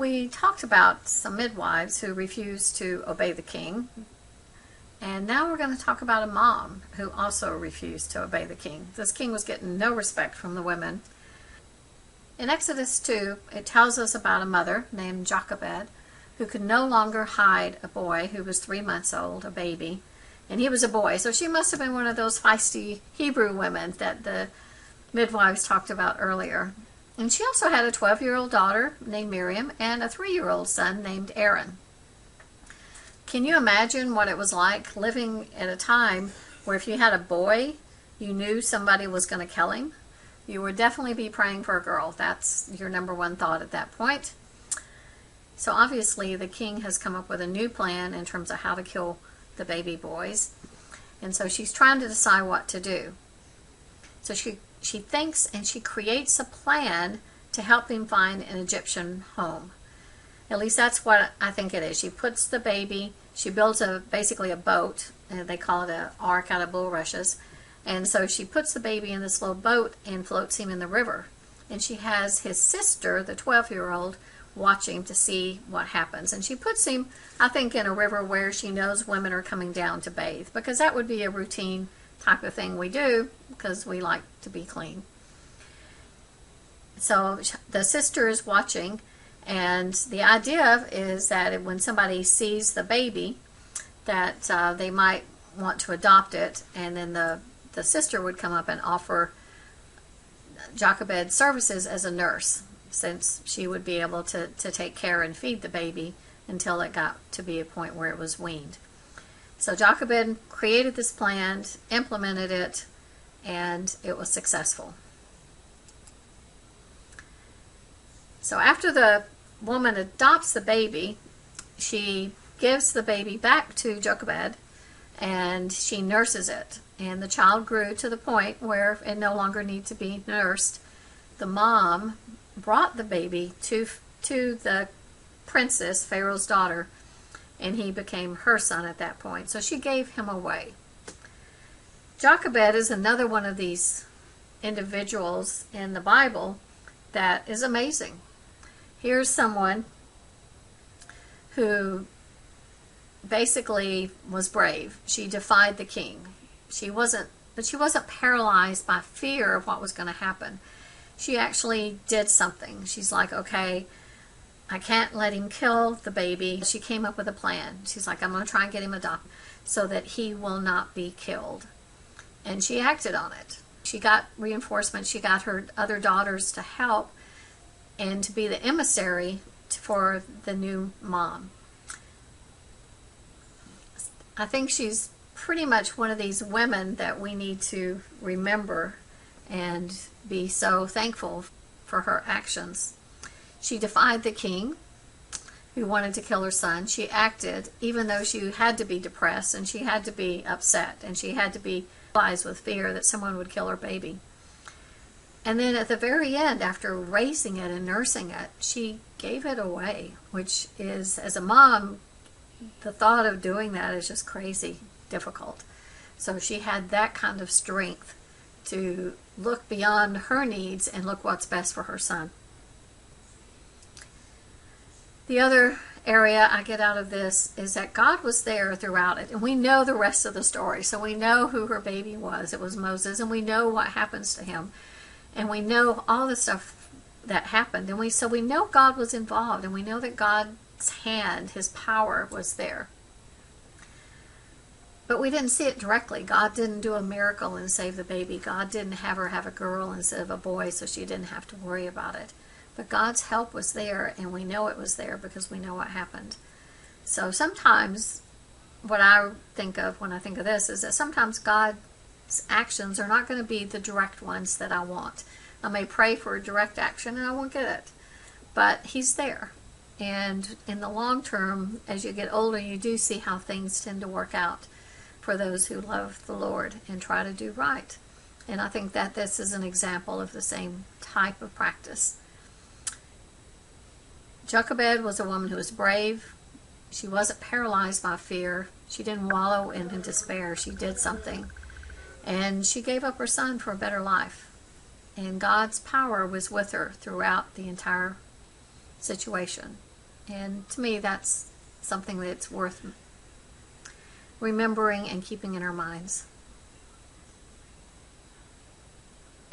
We talked about some midwives who refused to obey the king. And now we're going to talk about a mom who also refused to obey the king. This king was getting no respect from the women. In Exodus 2, it tells us about a mother named Jochebed who could no longer hide a boy who was 3 months old, a baby, and he was a boy. So she must have been one of those feisty Hebrew women that the midwives talked about earlier. And she also had a 12-year-old daughter named Miriam and a 3-year-old son named Aaron. Can you imagine what it was like living at a time where if you had a boy, you knew somebody was going to kill him? You would definitely be praying for a girl. That's your number one thought at that point. So obviously the king has come up with a new plan in terms of how to kill the baby boys. And so she's trying to decide what to do. So she thinks and she creates a plan to help him find an Egyptian home. At least that's what I think it is. She puts the baby, she builds basically a boat, and they call it an ark out of bulrushes. And so she puts the baby in this little boat and floats him in the river. And she has his sister, the 12-year-old, watching to see what happens. And she puts him, I think, in a river where she knows women are coming down to bathe, because that would be a routine type of thing we do, because we like to be clean. So the sister is watching, and the idea is that when somebody sees the baby, that they might want to adopt it, and then the sister would come up and offer Jochebed services as a nurse, since she would be able to take care and feed the baby until it got to be a point where it was weaned. So Jochebed created this plan, implemented it, and it was successful. So after the woman adopts the baby, she gives the baby back to Jochebed, and she nurses it. And the child grew to the point where it no longer needed to be nursed. The mom brought the baby to the princess, Pharaoh's daughter, and he became her son at that point. So she gave him away. Jochebed is another one of these individuals in the Bible that is amazing. Here's someone who basically was brave. She defied the king. She wasn't paralyzed by fear of what was going to happen. She actually did something. She's like, okay, I can't let him kill the baby. She came up with a plan. She's like, I'm going to try and get him adopted so that he will not be killed. And she acted on it. She got reinforcement. She got her other daughters to help and to be the emissary for the new mom. I think she's pretty much one of these women that we need to remember and be so thankful for her actions. She defied the king who wanted to kill her son. She acted even though she had to be depressed and she had to be upset and she had to be paralyzed with fear that someone would kill her baby. And then at the very end, after raising it and nursing it, she gave it away, which is, as a mom, the thought of doing that is just crazy difficult. So she had that kind of strength to look beyond her needs and look what's best for her son. The other area I get out of this is that God was there throughout it. And we know the rest of the story. So we know who her baby was. It was Moses. And we know what happens to him. And we know all the stuff that happened. And so we know God was involved. And we know that God's hand, his power was there. But we didn't see it directly. God didn't do a miracle and save the baby. God didn't have her have a girl instead of a boy so she didn't have to worry about it. But God's help was there, and we know it was there because we know what happened. So sometimes what I think of when I think of this is that sometimes God's actions are not going to be the direct ones that I want. I may pray for a direct action and I won't get it. But he's there. And in the long term, as you get older, you do see how things tend to work out for those who love the Lord and try to do right. And I think that this is an example of the same type of practice. Jochebed was a woman who was brave. She wasn't paralyzed by fear. She didn't wallow in despair. She did something. And she gave up her son for a better life. And God's power was with her throughout the entire situation. And to me, that's something that's worth remembering and keeping in our minds.